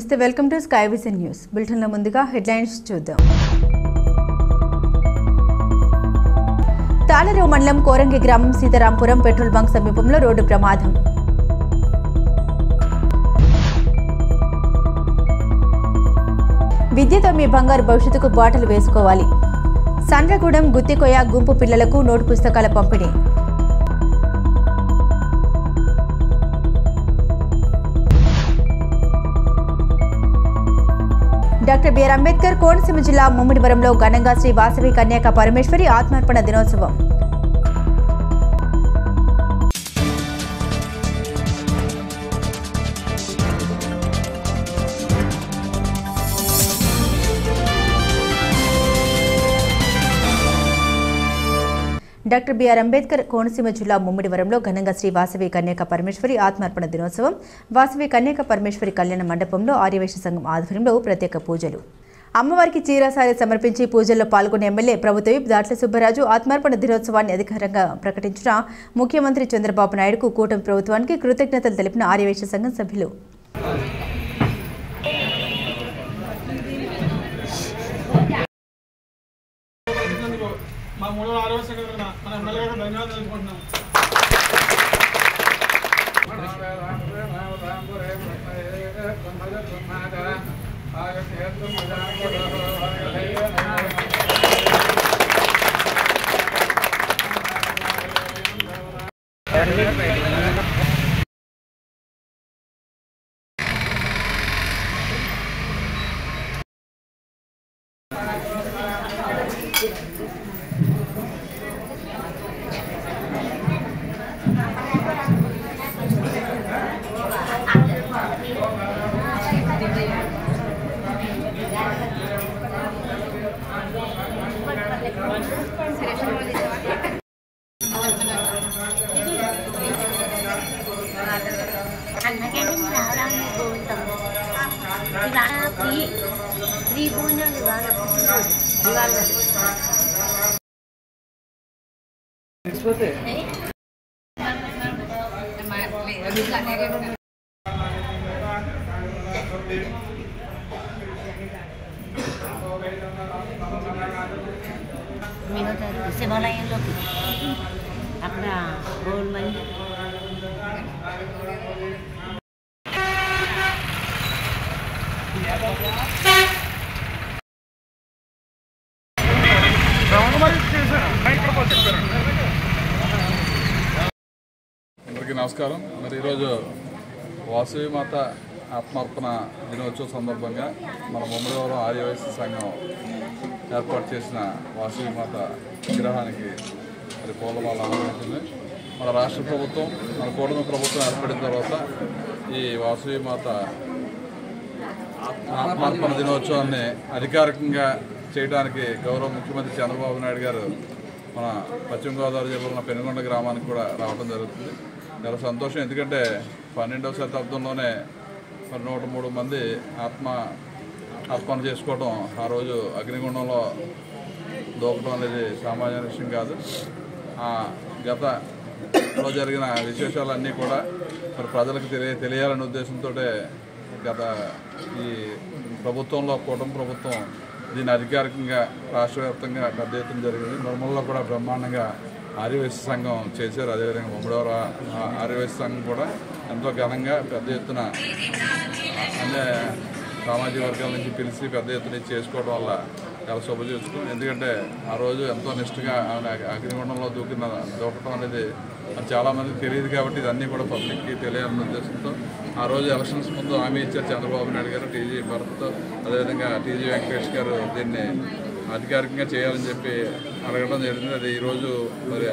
నమస్తే welcome to sky vision news బులెటిన్లో ముందుగా హెడ్లైన్స్ చూద్దాం. తాళరేవు మండలం కోరంగి గ్రామం సీతారాంపురం పెట్రోల్ బంక్ సమీపంలో రోడ్డు ప్రమాదం. విద్యతో మీ బంగారు భవిష్యత్తుకు బాటలు వేసుకోవాలి. సండ్రగూడెం గుత్తికొయ గుంపు పిల్లలకు నోటు పుస్తకాల పంపిణీ. డాక్టర్ బిఆర్ అంబేద్కర్ కోనసీమ జిల్లా ముమ్మిడివరంలో ఘనంగా శ్రీ వాసవి కన్యాక పరమేశ్వరి ఆత్మార్పణ దినోత్సవం. డాక్టర్ బిఆర్ అంబేద్కర్ కోనసీమ జిల్లా ముమ్మిడివరంలో ఘనంగా శ్రీ వాసవి కన్యాక పరమేశ్వరి ఆత్మార్పణ దినోత్సవం. వాసవి కన్యాక పరమేశ్వరి కళ్యాణ మండపంలో ఆర్యవైశ్య సంఘం ఆధ్వర్యంలో ప్రత్యేక పూజలు. అమ్మవారికి చీరాసారి సమర్పించి పూజల్లో పాల్గొన్న ఎమ్మెల్యే ప్రభుత్వ విప్ దాట్ల సుబ్బరాజు ఆత్మార్పణ దినోత్సవాన్ని అధికారంగా ప్రకటించిన ముఖ్యమంత్రి చంద్రబాబు నాయుడుకు కూటమి ప్రభుత్వానికి కృతజ్ఞతలు తెలిపిన ఆర్యవైశ్య సంఘం సభ్యులు. మా మూల ఆరోగ్య మన ఎమ్మెల్యే ధన్యవాదాలు తెలుపుకుంటున్నాం. శివాలయంలోకి అక్కడ రోడ్ మంది అందరికీ నమస్కారం. మరి ఈరోజు వాసవి మాత ఆత్మార్పణ దినోత్సవం సందర్భంగా మన ముమ్మిడివరం ఆర్యవైశ్య సంఘం ఏర్పాటు చేసిన వాసవి మాత విగ్రహానికి మరి పూలమాల ఆహ్వానించింది. మన రాష్ట్ర ప్రభుత్వం మన కూటమి ప్రభుత్వం ఏర్పడిన తర్వాత ఈ వాసవి మాత ఆత్మార్పణ దినోత్సవాన్ని అధికారికంగా చేయడానికి గౌరవ ముఖ్యమంత్రి చంద్రబాబు నాయుడు గారు మన పశ్చిమ గోదావరి జిల్లాలో పెనుగొండ గ్రామానికి కూడా రావడం జరుగుతుంది. చాలా సంతోషం. ఎందుకంటే 12వ శతాబ్దంలోనే మరి 103 మంది ఆత్మహత్య చేసుకోవడం, ఆ రోజు అగ్నిగుండంలో దూకడం అనేది సామాన్య విషయం కాదు. గతంలో జరిగిన విశేషాలన్నీ కూడా మరి ప్రజలకు తెలియాలనే ఉద్దేశంతో గత ఈ ప్రభుత్వంలో కూటమి ప్రభుత్వం దీన్ని అధికారికంగా రాష్ట్ర వ్యాప్తంగా పెద్ద ఎత్తున జరిగింది. నిర్మల్లో కూడా బ్రహ్మాండంగా ఆర్యవైశ్య సంఘం చేశారు. అదేవిధంగా ముమ్మిడివరం ఆర్యవైశ్య సంఘం కూడా ఎంతో ఘనంగా పెద్ద ఎత్తున అన్ని సామాజిక వర్గాల నుంచి పిలిచి పెద్ద ఎత్తున చేసుకోవడం వల్ల చాలా శుభచూచుకం. ఎందుకంటే ఆ రోజు ఎంతో నిష్ఠగా అగ్నిగుండంలో దూకటం అనేది చాలామందికి తెలియదు కాబట్టి ఇదన్నీ కూడా పబ్లిక్కి తెలియాలన్న ఉద్దేశంతో ఆ రోజు ఎలక్షన్స్ ముందు హామీ ఇచ్చారు చంద్రబాబు నాయుడు గారు, టీజీ భరత్ అదేవిధంగా టీజీ వెంకటేష్ గారు దీన్ని అధికారికంగా చేయాలని చెప్పి అడగడం జరిగింది. అది ఈరోజు మరి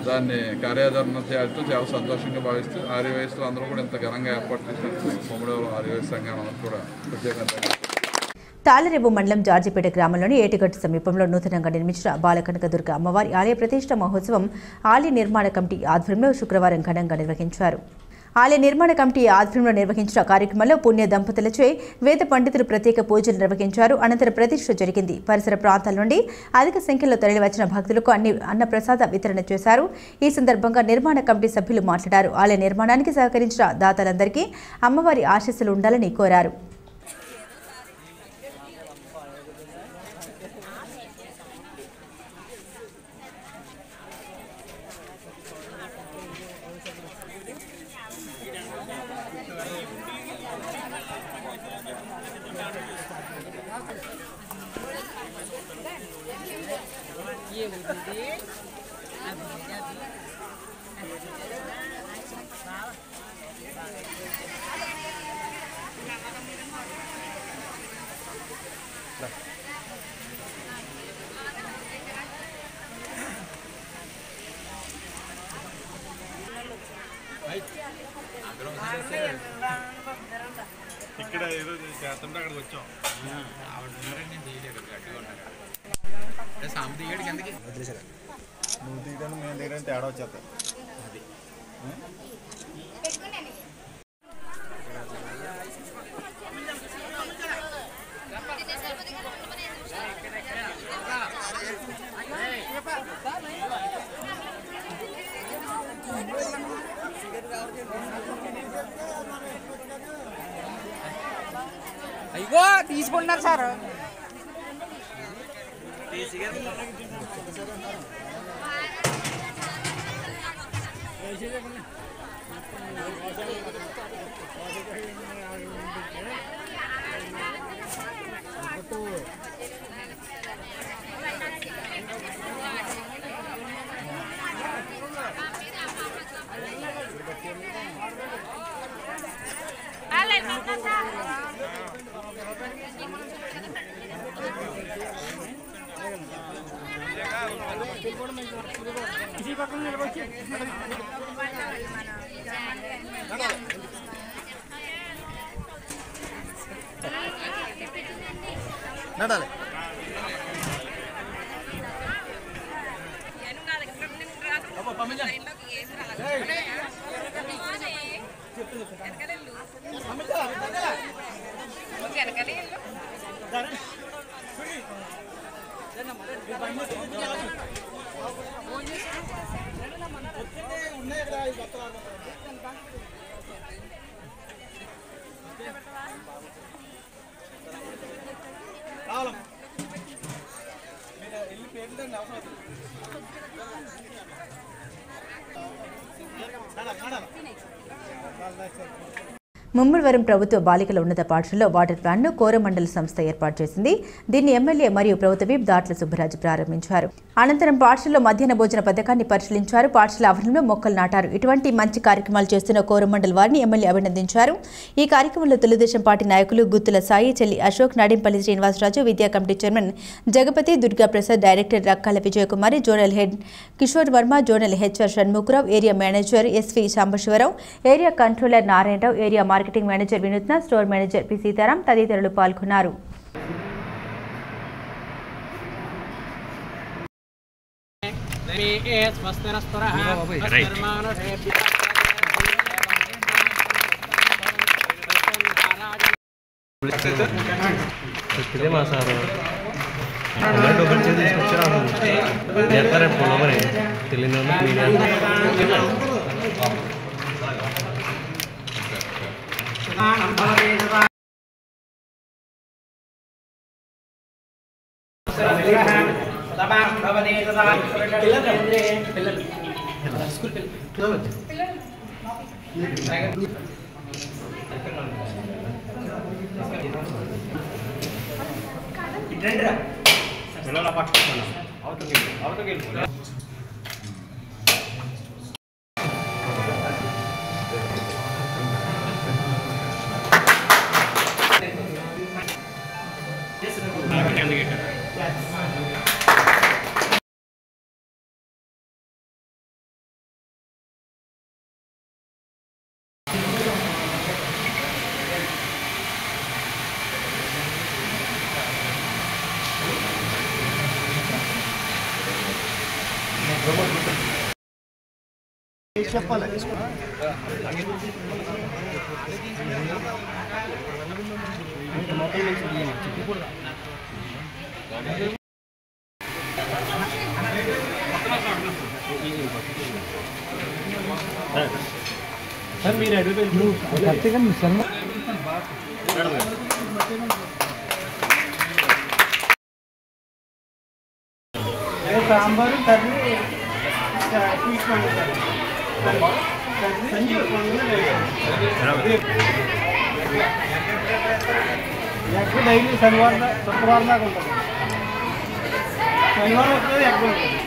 దాన్ని కార్యాచరణ చేయడం చాలా సంతోషంగా భావిస్తూ ఆర్యవైశ్యులు అందరూ కూడా ఇంత ఘనంగా ఏర్పాటు చేసినట్టు ముమ్మిడివరం ఆర్యవైశ్య సంఘం అందరూ కూడా ప్రత్యేకంగా. తాళరేవు మండలం జార్జిపేట గ్రామంలోని ఏటిగట్టు సమీపంలో నూతనంగా నిర్మించిన బాలకనకదుర్గ అమ్మవారి ఆలయ ప్రతిష్ఠ మహోత్సవం ఆలయ నిర్మాణ కమిటీ ఆధ్వర్యంలో శుక్రవారం ఘనంగా నిర్వహించారు. ఆలయ నిర్మాణ కమిటీ ఆధ్వర్యంలో నిర్వహించిన కార్యక్రమంలో పుణ్య దంపతులచే వేద పండితులు ప్రత్యేక పూజలు నిర్వహించారు. అనంతరం ప్రతిష్ఠ జరిగింది. పరిసర ప్రాంతాల నుండి అధిక సంఖ్యలో తరలివచ్చిన భక్తులకు అన్నప్రసాద వితరణ చేశారు. ఈ సందర్భంగా నిర్మాణ కమిటీ సభ్యులు మాట్లాడారు. ఆలయ నిర్మాణానికి సహకరించిన దాతలందరికీ అమ్మవారి ఆశీస్సులు ఉండాలని కోరారు. ఇక్కడ ఏదో చేస్తుంటే అక్కడికి వచ్చాం. నువ్వు దిగడానికి మేము దిగడానికి తేడా వచ్చేస్తాయి. అయ్యో తీసుకుంటున్నారు సార్. నడాలి. ముమ్మడివరం ప్రభుత్వ బాలికల ఉన్నత పాఠశాలలో వాటర్ ప్లాంట్ను కోరమండల సంస్థ ఏర్పాటు చేసింది. దీన్ని ఎమ్మెల్యే మరియు ప్రభుత్వ విప్ దాట్ల సుబ్బరాజు ప్రారంభించారు. అనంతరం పాఠశాలలో మధ్యాహ్న భోజన పథకాన్ని పరిశీలించారు. పాఠశాల ఆవరణలో మొక్కలు నాటారు. ఇటువంటి మంచి కార్యక్రమాలు చేస్తున్న కోరమండల్ వారిని ఎమ్మెల్యే అభినందించారు. ఈ కార్యక్రమంలో తెలుగుదేశం పార్టీ నాయకులు గుత్తుల సాయి, చెల్లి అశోక్, నాడింపల్లి శ్రీనివాసరాజు, విద్యా committee chairman Jagapathi, Durga Prasad, director Rakkala Vijayakumari, zonal head Kishore Varma, zonal HR Shanmukharao, area manager SV Sambasivarao, area controller Narayanarao, area marketing manager Vinutna, store manager P Seetharam తదితరులు పాల్గొన్నారు. సార్ మీరు సాంబారు కర్రీ ఎగ్ డైలీ శనివారం శుక్రవారం దాకా ఉంటుంది. శనివారం వస్తుంది ఎగ్ ఉంటుంది.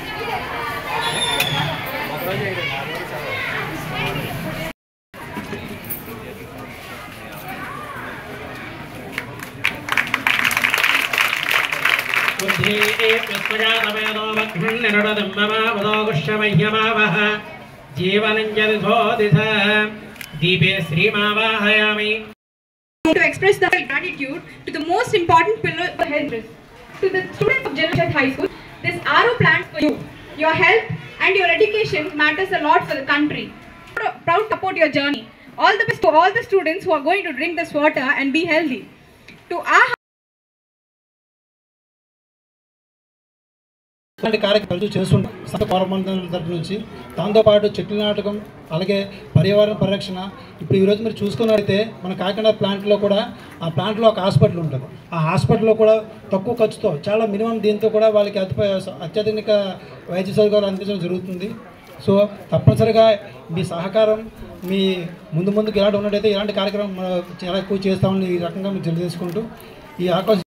To express the gratitude to the most important pillar of the health risk. To the students of General High School, this RO plant for you. Your health and your education matters a lot for the country. Proud to support your journey. All the best to all the students who are going to drink this water and be healthy. To our ఇలాంటి కార్యక్రమాలు చేస్తుంటాం సంత పౌరమండలం తరపు నుంచి. దాంతోపాటు చెట్లు నాటకం, అలాగే పర్యావరణ పరిరక్షణ. ఇప్పుడు ఈరోజు మీరు చూసుకున్నట్లయితే మన కాకినాడ ప్లాంట్లో కూడా ఆ ప్లాంట్లో ఒక హాస్పిటల్ ఉంటుంది. ఆ హాస్పిటల్లో కూడా తక్కువ ఖర్చుతో చాలా మినిమం దీంతో కూడా వాళ్ళకి అత్యాధునిక వైద్య సౌకర్యాలు అందించడం జరుగుతుంది. సో తప్పనిసరిగా మీ సహకారం మీ ముందుకు ఇలాంటి ఉన్నట్టయితే ఇలాంటి కార్యక్రమం చాలా ఎక్కువ చేస్తామని ఈ రకంగా మీకు తెలియజేసుకుంటూ ఈ అవకాశం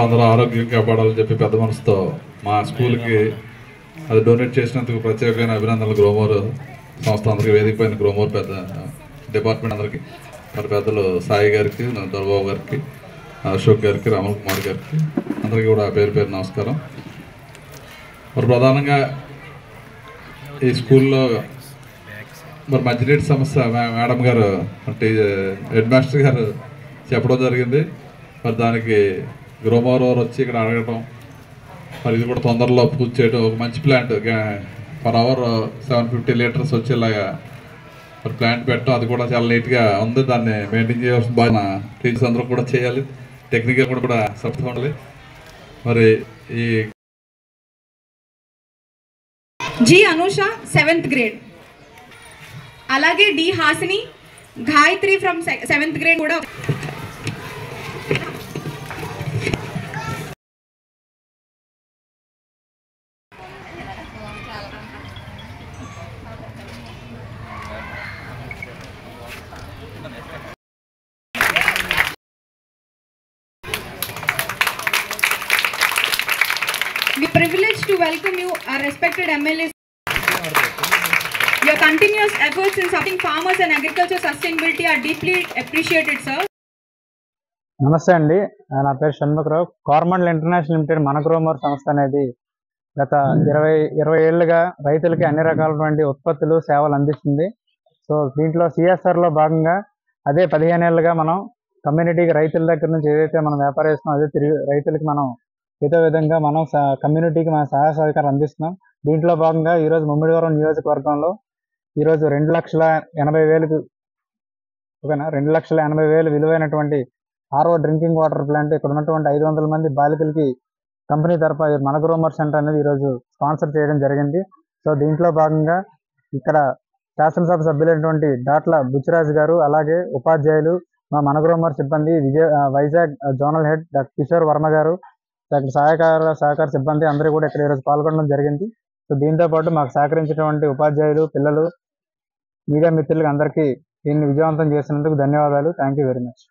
అందరూ ఆరోగ్యం కాపాడాలని చెప్పి పెద్ద మనసుతో మా స్కూల్కి అది డొనేట్ చేసినందుకు ప్రత్యేకమైన అభినందనలు గ్రోమోర్ సంస్థ అందరికీ, వేదిక పైన గ్రోమోర్ పెద్ద డిపార్ట్మెంట్ అందరికీ, మరి పెద్దలు సాయి గారికి, దొరబాబు గారికి, అశోక్ గారికి, రామల్ కుమార్ గారికి అందరికీ కూడా పేరు పేరు నమస్కారం. మరి ప్రధానంగా ఈ స్కూల్లో మరి మంచినీటి సమస్య మేడం గారు అంటే హెడ్ మాస్టర్ గారు చెప్పడం జరిగింది. మరి దానికి గ్రోమోర్ వచ్చి ఇక్కడ అడగటం, మరి ఇది కూడా తొందరలో పూర్తి చేయడం, ఒక మంచి ప్లాంట్ పర్ అవర్ 750 లీటర్స్ వచ్చేలాగా మరి ప్లాంట్ పెట్టడం, అది కూడా చాలా నీట్గా ఉంది. దాన్ని మెయింటైన్ చేయాల్సిన బాగా టీచర్స్ అందరూ కూడా చేయాలి, టెక్నికల్ కూడా సపోర్ట్ ఉండాలి. మరి ఈ జి అనుష 7th grade, అలాగే D Hasini, Gayatri from 7th grade కూడా. We are privileged to welcome you, our respected MLAs. Your continuous efforts in supporting farmers and agriculture sustainability are deeply appreciated, sir. నమస్తే అండి, నా పేరు షణ్ముఖరావు. కార్మండల్ ఇంటర్నేషనల్ లిమిటెడ్ మన గ్రోమోర్ సంస్థ అనేది గత 20 ఏళ్లుగా రైతులకి అన్ని రకాలైనటువంటి ఉత్పత్తులు, సేవలు అందిస్తుంది. సో దీంట్లో సిఎస్ఆర్లో భాగంగా అదే 15 ఏళ్ళుగా మనం కమ్యూనిటీకి రైతుల దగ్గర నుంచి ఏదైతే మనం వ్యాపారం అదే తిరిగి రైతులకి మనం ఏదో విధంగా మనం కమ్యూనిటీకి మన సహాయ సహకారం అందిస్తున్నాం. దీంట్లో భాగంగా ఈరోజు ముమ్మిడివరం నియోజకవర్గంలో ఈరోజు 2,80,000 ఓకేనా 2,80,000 విలువైనటువంటి RO డ్రింకింగ్ వాటర్ ప్లాంట్ ఇక్కడ ఉన్నటువంటి 500 మంది బాలికలకి కంపెనీ తరఫు మన గ్రోమోర్ సెంటర్ అనేది ఈరోజు స్పాన్సర్ చేయడం జరిగింది. సో దీంట్లో భాగంగా ఇక్కడ శాసనసభ సభ్యులైనటువంటి డాట్ల బుచ్చిరాజు గారు, అలాగే ఉపాధ్యాయులు, మా మన గ్రోమోర్ సిబ్బంది, Vizag zonal head doctor Kishore Varma గారు, సహకార సిబ్బంది అందరూ కూడా ఇక్కడ ఈరోజు పాల్గొనడం జరిగింది. సో దీంతో పాటు మాకు సహకరించినటువంటి ఉపాధ్యాయులు, పిల్లలు, మీడియా మిత్రులకు అందరికీ దీన్ని విజయవంతం చేసినందుకు ధన్యవాదాలు. Thank you very much.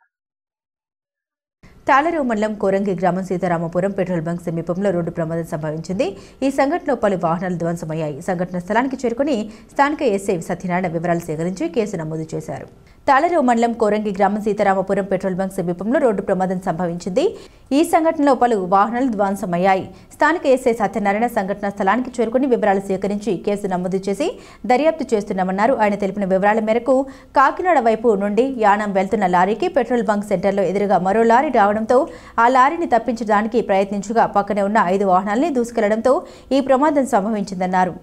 Tallarevu మండలం కోరంగి గ్రామం సీతారామపురం పెట్రోల్ బంక్ సమీపంలో రోడ్డు ప్రమాదం సంభవించింది. ఈ సంఘటనలో పలు వాహనాలు ధ్వంసమయ్యాయి. సంఘటన స్థలానికి చేరుకుని స్థానిక ఎస్ఐ సత్యనారాయణ వివరాలు సేకరించి కేసు నమోదు చేశారు. తాళరేవు మండలం కోరంగి గ్రామం సీతారామపురం పెట్రోల్ బంక్ సమీపంలో రోడ్డు ప్రమాదం సంభవించింది. ఈ సంఘటనలో పలు వాహనాలు ధ్వంసమయ్యాయి. స్థానిక ఎస్ఐ సత్యనారాయణ సంఘటన స్థలానికి చేరుకుని వివరాలు సేకరించి కేసు నమోదు చేసి దర్యాప్తు చేస్తున్నామన్నారు. ఆయన తెలిపిన వివరాల మేరకు కాకినాడ వైపు నుండి యానం వెళ్తున్న లారీకి పెట్రోల్ బంక్ సెంటర్లో ఎదురుగా మరో లారీ రావడంతో ఆ లారీని తప్పించడానికి ప్రయత్నించగా పక్కనే ఉన్న 5 వాహనాల్ని దూసుకెళ్లడంతో ఈ ప్రమాదం సంభవించిందన్నారు.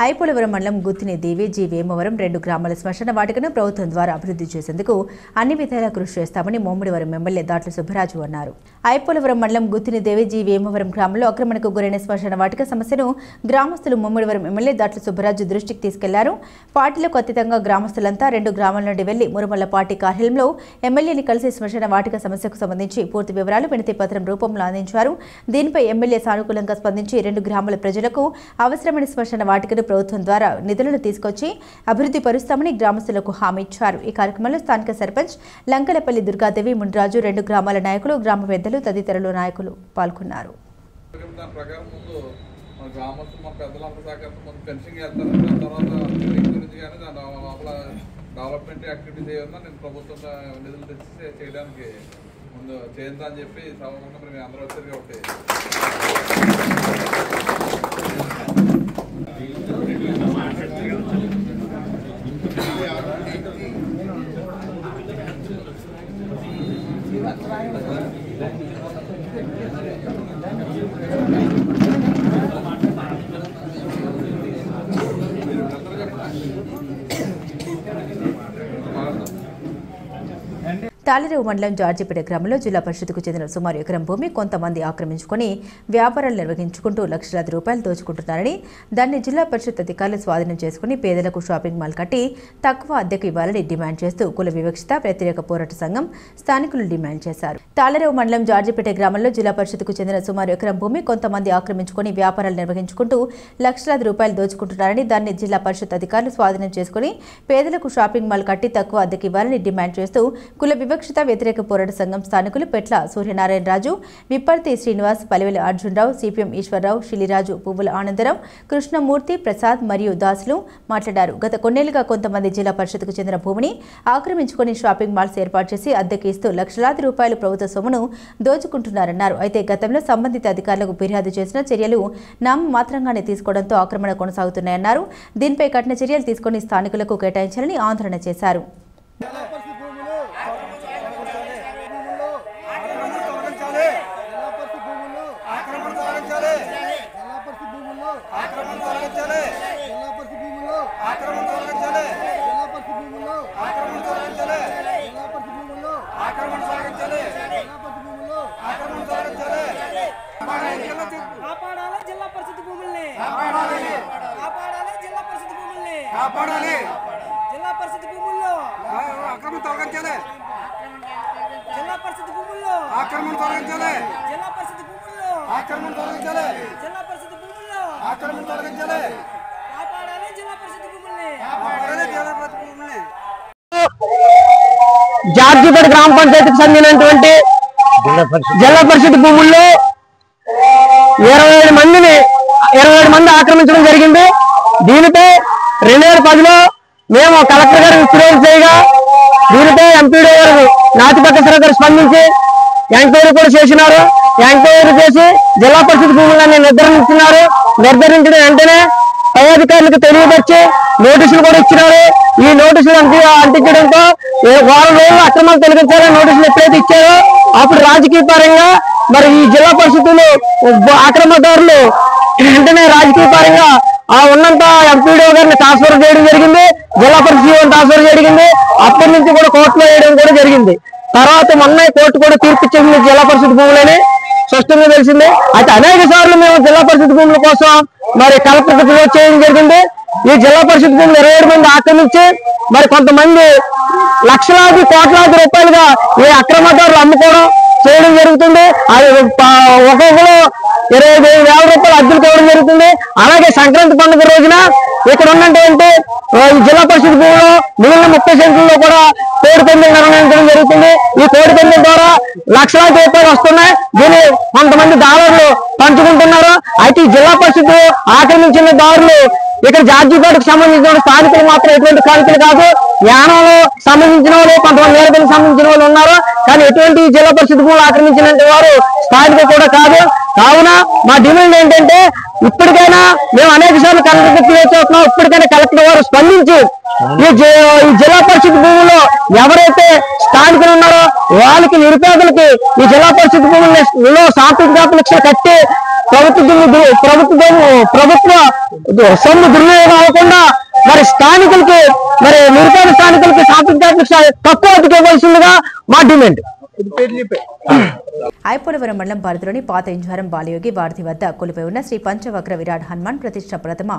ఐపోలవరం మండలం గుత్తిని దేవి జి వేమవరం 2 గ్రామాల శ్మశాన వాటికను ప్రభుత్వం ద్వారా అభివృద్ధి చేసేందుకు అన్ని విధాలా కృషి చేస్తామని ముమ్మిడివరం ఎమ్మెల్యే దాట్ల సుబ్బరాజు అన్నారు. ఐపోలవరం మండలం గుత్తిని దేవి జి వేమవరం గ్రామంలో ఆక్రమణకు గురైన శ్మశాన వాటిక సమస్యను గ్రామస్తులు ముమ్మిడివరం ఎమ్మెల్యే దాట్ల సుబ్బరాజు దృష్టికి తీసుకెళ్లారు. పార్టీలకు అతీతంగా గ్రామస్తులంతా 2 గ్రామాల నుండి వెళ్లి మురుమల్ల పార్టీ కార్యాలయంలో ఎమ్మెల్యేని కలిసి శ్మశాన వాటిక సమస్యకు సంబంధించి పూర్తి వివరాలు వినతి పత్రం రూపంలో అందించారు. దీనిపై ఎమ్మెల్యే సానుకూలంగా స్పందించి 2 గ్రామాల ప్రజలకు అవసరమైన శ్మశాన వాటికను ప్రభుత్వం ద్వారా నిధులను తీసుకొచ్చి అభివృద్ధి పరుస్తామని గ్రామస్తులకు హామీ ఇచ్చారు. ఈ కార్యక్రమంలో స్థానిక సర్పంచ్ లంకలపల్లి దుర్గాదేవి, మున్రాజు, 2 గ్రామాల నాయకులు, గ్రామ పెద్దలు తదితరులు నాయకులు పాల్గొన్నారు. డెవలప్మెంట్ యాక్టివిటీస్ ఏమన్నా నేను ప్రభుత్వం నిధులు తెచ్చి చేయడానికి ముందు చేయండి అని చెప్పి సభముఖంగా మేము అందరూ వచ్చారు కాబట్టి తాళరేవు మండలం జార్జిపేట గ్రామంలో జిల్లా పరిషత్కు చెందిన సుమారు ఎకరం భూమి కొంతమంది ఆక్రమించుకుని వ్యాపారాలు నిర్వహించుకుంటూ లక్షలాది రూపాయలు దోచుకుంటున్నారని, దాన్ని జిల్లా పరిషత్ అధికారులు స్వాధీనం చేసుకుని పేదలకు షాపింగ్ మాల్ కట్టి తక్కువ అద్దెకు ఇవ్వాలని డిమాండ్ చేస్తూ కుల వివక్షత వ్యతిరేక పోరాట సంఘం స్థానికులు డిమాండ్ చేశారు. తాళరేవు మండలం జార్జిపేట గ్రామంలో జిల్లా పరిషత్కు చెందిన సుమారు ఎకరం భూమి కొంతమంది ఆక్రమించుకుని వ్యాపారాలు నిర్వహించుకుంటూ లక్షలాది రూపాయలు దోచుకుంటున్నారని, దాన్ని జిల్లా పరిషత్ అధికారులు స్వాధీనం చేసుకుని పేదలకు షాపింగ్ మాల్ కట్టి తక్కువ అద్దెకు ఇవ్వాలని డిమాండ్ చేస్తూ కుల వివక్షత వ్యతిరేక పోరాట సంఘం స్థానికులు పెట్ల సూర్యనారాయణ రాజు, విప్పర్తి శ్రీనివాస్, పలివెల అర్జునరావు, సిపిఎం ఈశ్వరరావు, శిలిరాజు, పువ్వుల ఆనందరావు, కృష్ణమూర్తి, ప్రసాద్ మరియు దాసులు మాట్లాడారు. గత కొన్నేళ్లుగా కొంతమంది జిల్లా పరిషత్కు చెందిన భూమిని ఆక్రమించుకుని షాపింగ్ మాల్స్ ఏర్పాటు చేసి అద్దెకి ఇస్తూ లక్షలాది రూపాయలు ప్రభుత్వ సొమ్మును దోచుకుంటున్నారన్నారు. అయితే గతంలో సంబంధిత అధికారులకు ఫిర్యాదు చేసిన చర్యలు నామమాత్రంగానే తీసుకోవడంతో ఆక్రమణ కొనసాగుతున్నాయన్నారు. దీనిపై కఠిన చర్యలు తీసుకుని స్థానికులకు కేటాయించాలని ఆందోళన చేశారు. జార్జిపేట గ్రామ పంచాయతీకి చెందినటువంటి జిల్లా పరిషత్ భూముల్లో 27 మంది ఆక్రమించడం జరిగింది. దీనిపై 2010లో మేము కలెక్టర్ గారికి ఫిర్యాదు చేయగా దీనిపై ఎంపీడీ గారు నాతిపక్కసరావు గారు స్పందించి ఎంక్వైరీ కూడా చేసినారు. ఎంక్వైరీ చేసి జిల్లా పరిషత్ భూములను నిర్ధారించినారు. నిర్ధారించిన వెంటనే పై అధికారులకు తెలియపరిచి నోటీసులు కూడా ఇచ్చినారు. ఈ నోటీసులు అంటించడంతో వారం రోజులు అక్రమాలు తొలగించాలని నోటీసులు ఎప్పుడైతే ఇచ్చారో అప్పుడు రాజకీయ పరంగా మరి ఈ జిల్లా పరిషత్తులు అక్రమదారులు వెంటనే రాజకీయ పరంగా ఆ ఉన్నంత ఎంపీడీఓ గారిని ట్రాన్స్ఫర్ చేయడం జరిగింది, జిల్లా పరిషత్ ట్రాన్స్ఫర్ జరిగింది. అప్పటి నుంచి కూడా కోర్టులో వేయడం కూడా జరిగింది. తర్వాత మొన్న కోర్టు కూడా తీర్పు ఇచ్చింది జిల్లా పరిషత్ భూములని స్పష్టంగా తెలిసింది. అయితే అనేక సార్లు మేము జిల్లా పరిషత్ భూముల కోసం మరి కలెక్టర్కి ఫిర్యాదు చేయడం జరిగింది. ఈ జిల్లా పరిషత్ భూములు 27 మంది ఆక్రమించి మరి కొంతమంది లక్షలాది కోట్లాది రూపాయలుగా ఈ అక్రమదారులు అమ్ముకోవడం చేయడం జరుగుతుంది. అది ఒక్కొక్కరు 25,000 రూపాయలు అద్దెలు ఇవ్వడం జరుగుతుంది. అలాగే సంక్రాంతి పండుగ రోజున ఇక్కడ ఉన్నటువంటి ఈ జిల్లా పరిషత్ భూములు మిగిలిన 30 సెంట్లలో కూడా కోడి పందులు నిర్వహించడం జరుగుతుంది. ఈ కోడి పందుల ద్వారా లక్షలాది రూపాయలు వస్తున్నాయి. దీన్ని కొంతమంది దారులు పంచుకుంటున్నారు. అయితే ఈ జిల్లా పరిషత్ ఆక్రమించిన దారులు ఇక్కడ జార్జిపేటకు సంబంధించిన స్థానికులు మాత్రం ఎటువంటి స్థానికులు కాదు. యానంలో సంబంధించిన వాళ్ళు, కొంతమంది నేరపల్లికి సంబంధించిన వాళ్ళు ఉన్నారు. కానీ ఎటువంటి జిల్లా పరిషత్ భూములు ఆక్రమించిన వారు స్థానిక కూడా కాదు. కావున మా డిమాండ్ ఏంటంటే ఇప్పటికైనా మేము అనేక సార్లు కలెక్టర్ తెలియచేస్తున్నాం. ఇప్పటికైనా కలెక్టర్ వారు స్పందించి ఈ జిల్లా పరిషత్ భూముల్లో ఎవరైతే స్థానికులు ఉన్నారో వాళ్ళకి, నిరుపేదలకి ఈ జిల్లా పరిషత్ భూముల్లో సాంస్కృతిక లక్షలు కట్టి ప్రభుత్వ సొమ్ము దుర్వినియోగం అవ్వకుండా మరి స్థానికులకి, మరి నిరుపేద స్థానికులకి సాంస్కృతిక తక్కువ ఇవ్వాల్సిందిగా మా డిమాండ్. ఐపోలవరం మండలం పరిధిలోని పాత ఇంజారం బాలయోగి వారధి వద్ద కొలుపై ఉన్న శ్రీ పంచవక్ర విరాట్ హనుమాన్ ప్రతిష్ట ప్రథమ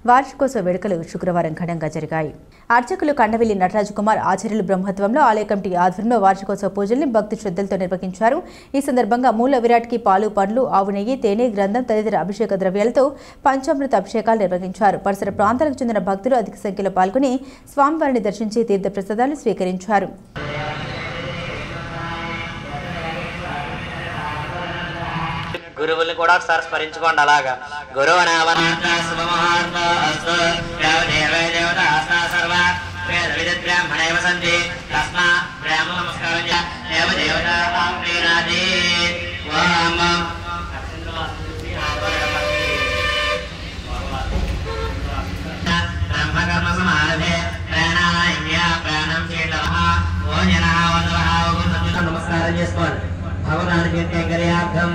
వార్షికోత్సవ వేడుకలు శుక్రవారం ఘనంగా జరిగాయి. అర్చకులు కండవెల్లి నటరాజు కుమార్ ఆచార్యులు బ్రహ్మత్వంలో ఆలయ కమిటీ ఆధ్వర్యంలో వార్షికోత్సవ పూజల్ని భక్తి శ్రద్ధలతో నిర్వహించారు. ఈ సందర్భంగా మూల విరాట్కి పాలు, పండ్లు, ఆవు నెయ్యి, తేనె, గ్రంథం తదితర అభిషేక ద్రవ్యాలతో పంచామృత అభిషేకాలు నిర్వహించారు. పరిసర ప్రాంతాలకు చెందిన భక్తులు అధిక సంఖ్యలో పాల్గొని స్వామివారిని దర్శించి తీర్థ ప్రసాదాలు స్వీకరించారు. గురువుల్ని కూడా ఒకసారి స్మరించుకోండి. అలాగా గురువు బ్రహ్మకర్మ సమారభే నమస్కారం చేసుకోండి. భగవానికి కైంకర్యార్థం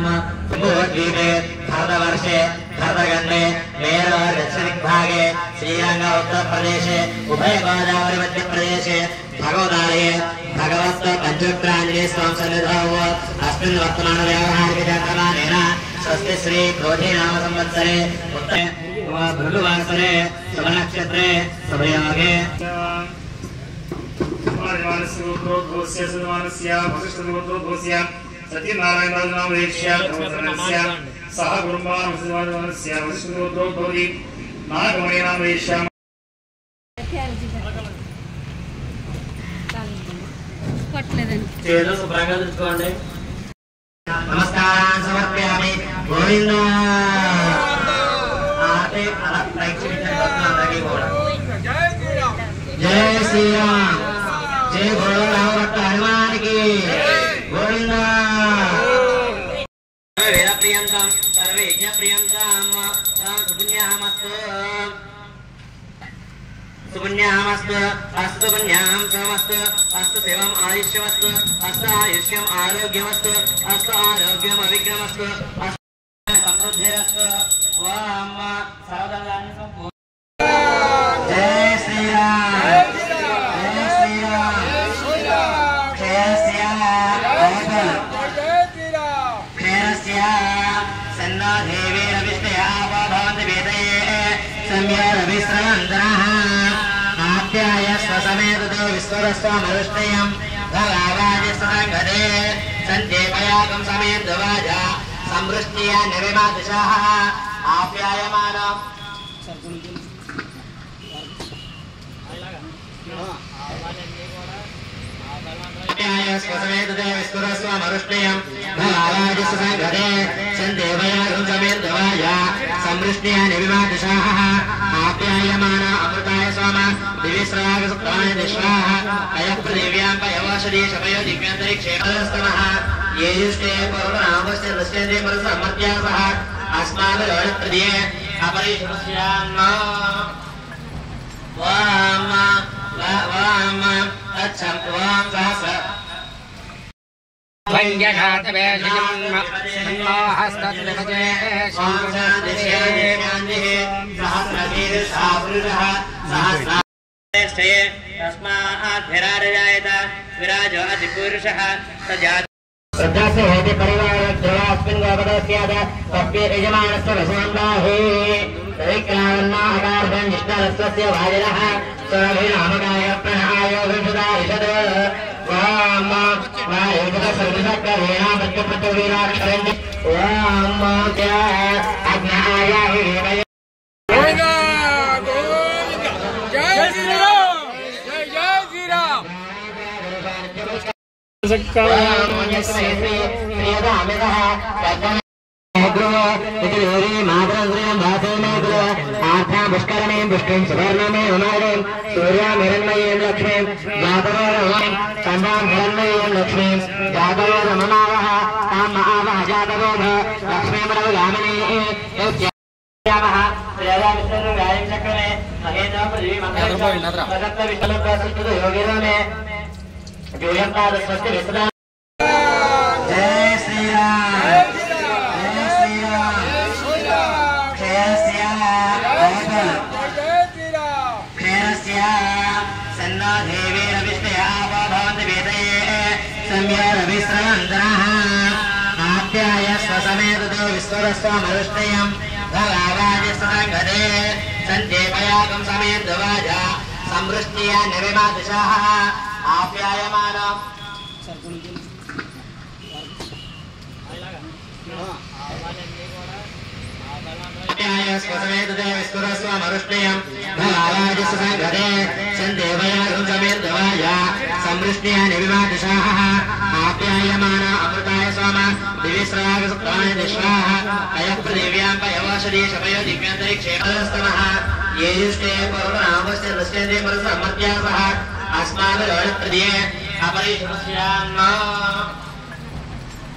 భూద్వీపే భరతవర్షే భరతఖండే మేరవ దక్షిణదిగ్భాగే శ్రీరంగ ఉత్తరప్రదేశే ఉభయ గోదావరి మధ్యప్రదేశే భగవదాలయే భగవత్ పంచోక్రాంజలి స్వామి సన్నిధౌ అస్మిన్ వర్తమాన వ్యవహారిక చంద్రమానేన స్వస్తి శ్రీ క్రోధీ నామ సంవత్సరే భృగువాసరే శుభనక్షత్రే శుభయోగే సత్యనారాయణ సహ గురుమానస్య శుభ్రంగా చూసుకోండి. నమస్కారం సమర్పయామి. గోవింద జై శ్రీరామ్. జై గోవింద హనుమానికి గోవింద. వేదప్రియంతం సర్వే యజ్ఞప్రియంతం సుపుణ్యామస్తు సుపుణ్యామస్తు అస్తు పుణ్యాం సమస్తు అస్తు శివం ఆయుష్యమస్తు అస్తు ఆయుష్యం ఆరోగ్యమస్తు అస్తు ఆరోగ్యం అవిఘ్నమస్తు అస్తు సమృద్ధిరస్తు. ఓం సర్వదాన్ని సంపూర్ణ. జై శ్రీరామ్. జై శ్రీరామ్. క్షేరస్య సన్నా దేవేర విష్ణయా భవంతి వేదయే సంయారవిశ్రయంతరః ఆప్యాయ స్వసమేతతో విశ్వరస్వామరుష్ణయం భగావాదిస్సంగదే సంజేపయాకం సమేద్వాజ సంవృష్ట్య నిర్విమాదిశః ఆప్యాయమానం స్వసమేతతో విశ్వరస్వామరుష్ణయం భగావాదిస్సంగదే సంజేపయాకం సమేద్వాజ సంవృష్ట్య నిర్విమాదిశః ఆప్యాయమాన అమృతాయ సోమ దివిశ్రాగ సుప్రాయ విశ్వాః అయః పృథివ్యాం పయవోషధి శమయో దివ్యాంతరిక్షే పరస్తమః యేయుష్టే పౌర్ణామస్య దృశ్యంతే పరసమత్యాసః అస్మాదలోణప్రదే అపరిశుభస్యాన్న వామ వామ అచ్చం వాం సహస్ర పుష్కరణే పుష్కం సువర్ణమే ఉమారే सूर्यामिरण्मयीं लक्ष्मीं जातवेदं चन्द्रां हिरण्मयीं लक्ष्मीं जातवेदममावः तां महावः जातवेद लक्ष्मीं रघुगामिनीः यस्यामः प्रियदा विष्णुर्गायं चक्रमे महेन्द्र पृथ्वी मङ्गलम् प्रदत्त विष्णुप्रसुष्टुत योगिरमे यूयं पादस्वस्ति विष्णु जय श्री राम जय श्री राम क्षयस्य क्षयस्य सन्नो देवीरविष्णया भवन्ति वेदये सम्यरविश्रयन्तरः आप्याय स्वसमेततो विश्वरस्वमरुष्टयं भगावादिसङ्गते सञ्चेपयाकं समेतवाजा संवृष्ट्या निविमादिशः आप्यायमानम् स्वसमेतते विस्फुरस्वमरुष्टयं भगावादिसङ्गते सञ्चेपयाकं समेतवाजा संवृष्ट्या निविमादिशः आप्यायमान अमृताय सोम दिविश्रागसुक्ताय दिश्वाः अयः पृथिव्यां पयवोषधि शपयो दिव्यान्तरिक्षेपस्तमः ये युष्टे पौर्णामस्य दृश्यन्ते परसमर्त्या सह अस्माभिरोहितृदये अपरिशुष्यान्न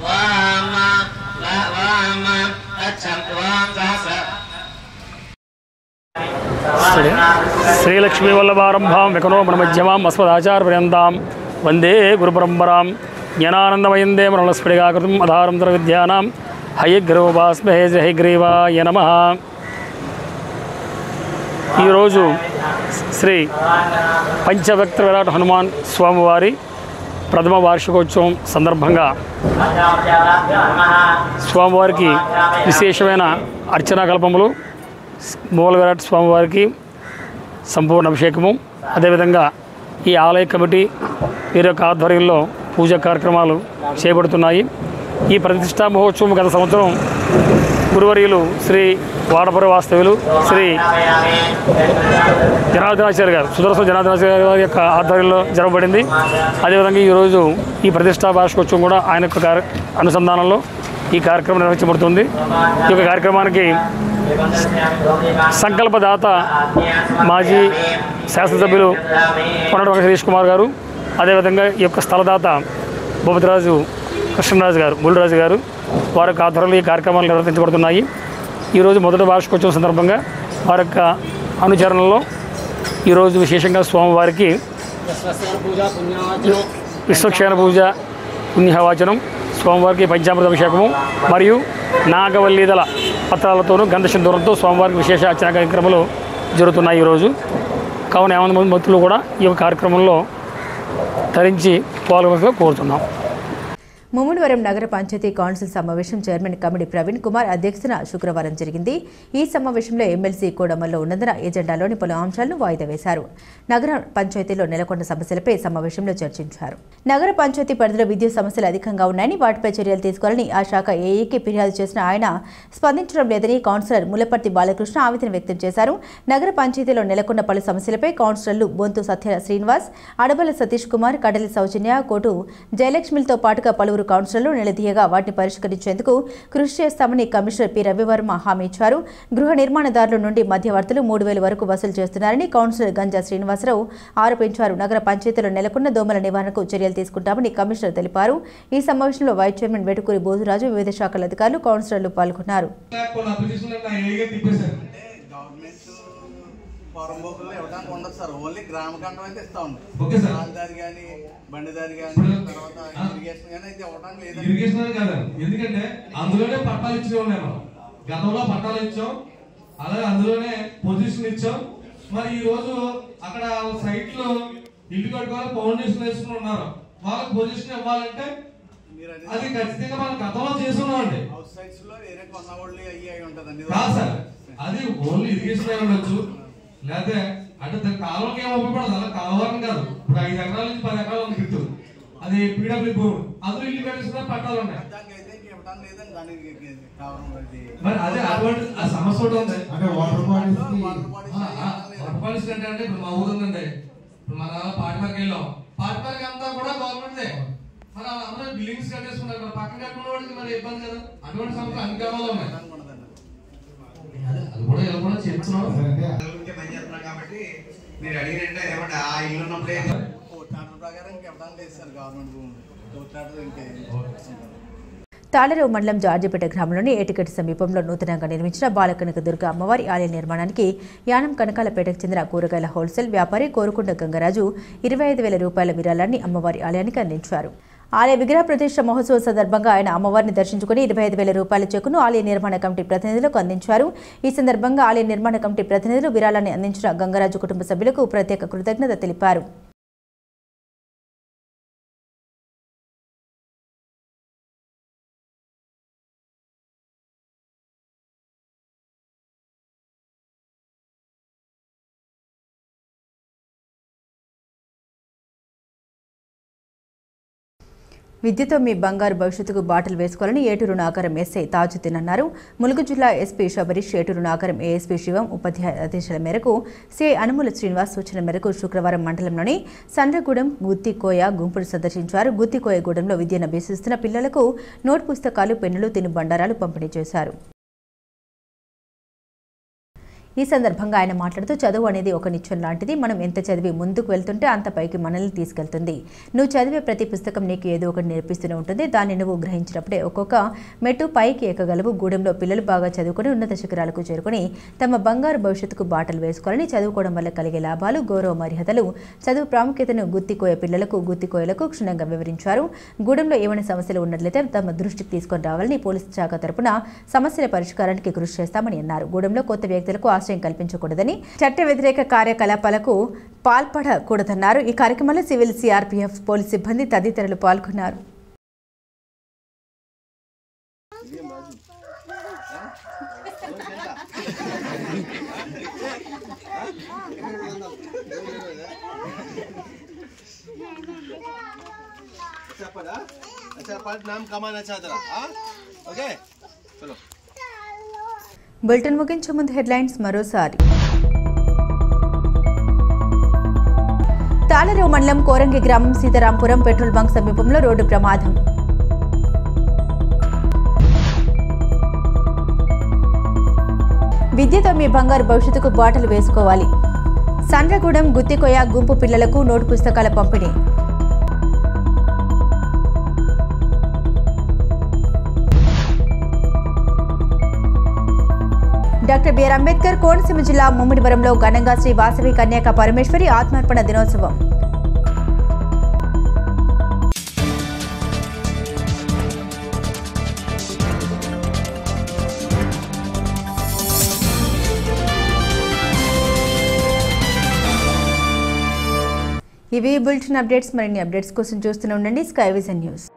वाम अच्छं वाम सहस्र श्रीलक्ष्मी वल्लभारंभां विकनो ब्रह्मज्यमां अस्मदाचार्यपर्यन्तां वंदे गुरुपरंपरां ज्ञानानन्दमयं देवनलस्फटिकाकृतिम् आधारं सर्वविद्यानां हयग्रीवोपास्महे हयग्रीवाय नमः। ఈరోజు శ్రీ పంచభక్త విరాట్ హనుమాన్ స్వామివారి ప్రథమ వార్షికోత్సవం సందర్భంగా స్వామివారికి విశేషమైన అర్చనా కల్పములు, మూల విరాట్ స్వామివారికి సంపూర్ణ అభిషేకము, అదేవిధంగా ఈ ఆలయ కమిటీ వీరి యొక్క ఆధ్వర్యంలో పూజా కార్యక్రమాలు చేపడుతున్నాయి. ఈ ప్రతిష్టా మహోత్సవం గత సంవత్సరం గురువర్యులు శ్రీ వాడపురి వాస్తవ్యులు శ్రీ జనార్దనాచార్య గారు, సుదర్శన జనార్దనాచార్య గారి యొక్క ఆధ్వర్యంలో జరగబడింది. అదేవిధంగా ఈరోజు ఈ ప్రతిష్టా వార్షికోత్సవం కూడా ఆయన యొక్క అనుసంధానంలో ఈ కార్యక్రమం నిర్వహించబడుతుంది. ఈ యొక్క కార్యక్రమానికి సంకల్పదాత మాజీ శాసనసభ్యులు పొన్నటి వెంకటేష్ కుమార్ గారు, అదేవిధంగా ఈ యొక్క స్థలదాత భూపతిరాజు కృష్ణరాజు గారు, బుల్లిరాజు గారు, వారి యొక్క ఆధ్వర్యంలో ఈ కార్యక్రమాలు నిర్వర్తించబడుతున్నాయి. ఈరోజు మొదటి వార్షికోత్సవం సందర్భంగా వారి యొక్క అనుచరణలో ఈరోజు విశేషంగా స్వామివారికి విశ్వక్షేణ పూజ పుణ్యవాచనం, స్వామివారికి పంచామృత అభిషేకము మరియు నాగవల్లీదల పత్రాలతోనూ గంధసింధూరంతో స్వామివారికి విశేష అర్చన కార్యక్రమాలు జరుగుతున్నాయి ఈరోజు. కావున 50 మంది భక్తులు కూడా ఈ యొక్క కార్యక్రమంలో ధరించి పాల్గొనగా కోరుతున్నాం. ముమ్మిడివరం నగర పంచాయతీ కౌన్సిల్ సమావేశం చైర్మన్ కమిడి ప్రవీణ్ కుమార్ అధ్యక్షతన శుక్రవారం జరిగింది. ఈ సమావేశంలో ఎమ్మెల్సీ కోడమల్లో ఉన్నందున ఎజెండాలోని పలు అంశాలను వాయిదా వేశారు. నగర పంచాయతీలో నెలకొన్న సమస్యలపై సమావేశంలో చర్చించారు. నగర పంచాయతీ పరిధిలో విద్యుత్ సమస్యలు అధికంగా ఉన్నాయని, వాటిపై చర్యలు తీసుకోవాలని ఆ శాఖ ఏఈకి ఫిర్యాదు చేసిన ఆయన స్పందించడం లేదని కౌన్సిలర్ ములపర్తి బాలకృష్ణ ఆవేదన వ్యక్తం చేశారు. నగర పంచాయతీలో నెలకొన్న పలు సమస్యలపై కౌన్సిలర్లు బొంతు సత్య శ్రీనివాస్, అడబల సతీష్ కుమార్, కడలి సౌజన్య, కోటు జయలక్ష్మిలతో పాటుగా పలువురు కౌన్సిలర్లు నిలదీయగా వాటిని పరిష్కరించేందుకు కృషి చేస్తామని కమిషనర్ పి రవివర్మ హామీ ఇచ్చారు. గృహ నిర్మాణదారుల నుండి మధ్యవర్తులు 3,000 వరకు వసూలు చేస్తున్నారని కౌన్సిలర్ గంజా శ్రీనివాసరావు ఆరోపించారు. నగర పంచాయతీలో నెలకొన్న దోమల నివారణకు చర్యలు తీసుకుంటామని కమిషనర్ తెలిపారు. ఈ సమావేశంలో వైస్ చైర్మన్ వెటుకూరి బోధురాజు, వివిధ శాఖల అధికారులు, కౌన్సిలర్లు పాల్గొన్నారు. పొరంబోకుల్లో ఇవ్వడానికి ఉండదు సార్, ఓన్లీ గ్రామ కండం అయితే ఇస్తా ఉంది. దారి కానీ బండిదారి కానీ తర్వాత ఇరిగేషన్ కానీ అయితే ఇవ్వడానికి లేదు. ఇరిగేషన్ కాదు, ఎందుకంటే అందులోనే పట్టాలు ఇచ్చిన మేము గతంలో పట్టాలు ఇచ్చాం, అలాగే అందులోనే పొజిషన్ ఇచ్చాం. మరి ఈ రోజు అక్కడ సైట్ లో ఇల్లు కట్టుకోవాలి, ఫౌండేషన్ వేసుకుని ఉన్నారు, వాళ్ళకి పొజిషన్ ఇవ్వాలంటే అది ఖచ్చితంగా మనం గతంలో చేసుకున్నామండి. అవుట్ సైడ్స్ లో వేరే కొన్నవాళ్ళు అయ్యి ఉంటదండి. కాదు సార్, అది ఓన్లీ ఇరిగేషన్ అయి ఉండొచ్చు, లేకపోతే అంటే కాలువకి ఏం ఉపయోగపడదు, అలా కాలువని కాదు. ఇప్పుడు 5 ఎకరాల నుంచి 10 ఎకరాలు ఉంది గిట్టు, అది పీడబ్ల్యూ భూమి, అందులో ఇల్లు కట్టిస్తున్న పట్టాలు ఉన్నాయి. మరి అదే అటువంటి ఆ సమస్య ఒకటి ఉంది. వాటర్ పాలసీ అంటే ఇప్పుడు మా ఊరు ఉందండి, ఇప్పుడు మన పాటిపార్కి వెళ్ళాం, పాటిపార్కి అంతా కూడా గవర్నమెంట్దే. మరి అందరూ బిల్డింగ్స్ కట్టేసుకున్నారు, మరి పక్కన కట్టుకున్న వాడికి మరి ఇబ్బంది కదా. అటువంటి సమస్యలు అన్ని గ్రామాల్లో ఉన్నాయి. అది కూడా ఇలా కూడా చెప్తున్నాం కాబట్టి మీరు అడిగినట్టే ఏమంటే ఆ ఇల్లు ఉన్నప్పుడే కోర్టు ఆర్డర్ ప్రకారం కెప్టెన్ చేశారు గవర్నమెంట్ భూమి కోర్టు ఆర్డర్ ఇంకే. తాళరేవు మండలం జార్జిపేట గ్రామంలోని ఏటిగడ్డ సమీపంలో నూతనంగా నిర్మించిన బాలకనక దుర్గ అమ్మవారి ఆలయ నిర్మాణానికి యానం కనకాలపేటకు చెందిన కూరగాయల హోల్సేల్ వ్యాపారి కోరుకొండ గంగరాజు 25,000 రూపాయల విరాళాన్ని అమ్మవారి ఆలయానికి అందించారు. ఆలయ విగ్రహ ప్రతిష్ఠ మహోత్సవం సందర్భంగా ఆయన అమ్మవారిని దర్శించుకుని 25,000 రూపాయల చెక్కును ఆలయ నిర్మాణ కమిటీ ప్రతినిధులకు అందించారు. ఈ సందర్భంగా ఆలయ నిర్మాణ కమిటీ ప్రతినిధులు విరాళాన్ని అందించిన గంగరాజు కుటుంబ సభ్యులకు ప్రత్యేక కృతజ్ఞత తెలిపారు. విద్యతో మీ బంగారు భవిష్యత్తుకు బాటలు వేసుకోవాలని ఏటూరు నాగరం ఎస్ఐ తాజుద్దీన్ అన్నారు. ములుగు జిల్లా ఎస్పీ శబరీష్, ఏటూరు నాగరం ఏఎస్పీ శివం ఉపాధ్యాయ ఆదేశాల మేరకు సిఐ అనుముల శ్రీనివాస్ సూచన మేరకు శుక్రవారం మండలంలోని సండ్రగూడెం, గుత్తికోయ గుంపును సందర్శించారు. గుత్తికోయగూడెంలో విద్యను అభ్యసిస్తున్న పిల్లలకు నోట్ పుస్తకాలు, పెన్నులు, తినుబండారాలు పంపిణీ చేశారు. ఈ సందర్భంగా ఆయన మాట్లాడుతూ చదువు అనేది ఒక నిత్యం లాంటిది. మనం ఎంత చదివి ముందుకు వెళ్తుంటే అంత పైకి మనల్ని తీసుకెళ్తుంది. నువ్వు చదివే ప్రతి పుస్తకం నీకు ఏదో ఒకటి నేర్పిస్తూనే ఉంటుంది. దాన్ని నువ్వు గ్రహించినప్పుడే ఒక్కొక్క మెట్టు పైకి ఎక్కగలవు. గూడెంలో పిల్లలు బాగా చదువుకుని ఉన్నత శిఖరాలకు చేరుకుని తమ బంగారు భవిష్యత్తుకు బాటలు వేసుకోవాలని, చదువుకోవడం వల్ల కలిగే లాభాలు, గౌరవ మర్యాదలు, చదువు ప్రాముఖ్యతను గుత్తికోయ పిల్లలకు, గుత్తికోయలకు క్షుణ్ణంగా వివరించారు. గూడెంలో ఏమైనా సమస్యలు ఉన్నట్లయితే తమ దృష్టికి తీసుకొని రావాలని, పోలీసు శాఖ తరపున సమస్యల పరిష్కారానికి కృషి చేస్తామని అన్నారు. గూడెంలో కొత్త వ్యక్తులకు కల్పించకూడదని, చట్ట వ్యతిరేక కార్యకలాపాలకు పాల్పడకూడదన్నారు. ఈ కార్యక్రమంలో సివిల్, సిఆర్పీఎఫ్, పోలీస్ సిబ్బంది తదితరులు పాల్గొన్నారు. బులెటిన్ ముగించే ముందు హెడ్లైన్స్ మరోసారి. తాళరేవు మండలం కోరంగి గ్రామం సీతారాంపురం పెట్రోల్ బంక్ సమీపంలో రోడ్డు ప్రమాదం. విద్యతో మీ బంగారు భవిష్యత్తుకు బాటలు వేసుకోవాలి. సండ్రగూడెం, గుత్తికోయ గుంపు పిల్లలకు నోటు పుస్తకాల పంపిణీ. డాక్టర్ బిఆర్ అంబేద్కర్ కోనసీమ జిల్లా ముమ్మిడివరంలో ఘనంగా శ్రీ వాసవి కన్యాక పరమేశ్వరి ఆత్మార్పణ దినోత్సవం. ఇవి బులెటిన్ అప్డేట్స్. మరిన్ని అప్డేట్స్ కోసం చూస్తూనే ఉండండి స్కై విజన్ న్యూస్.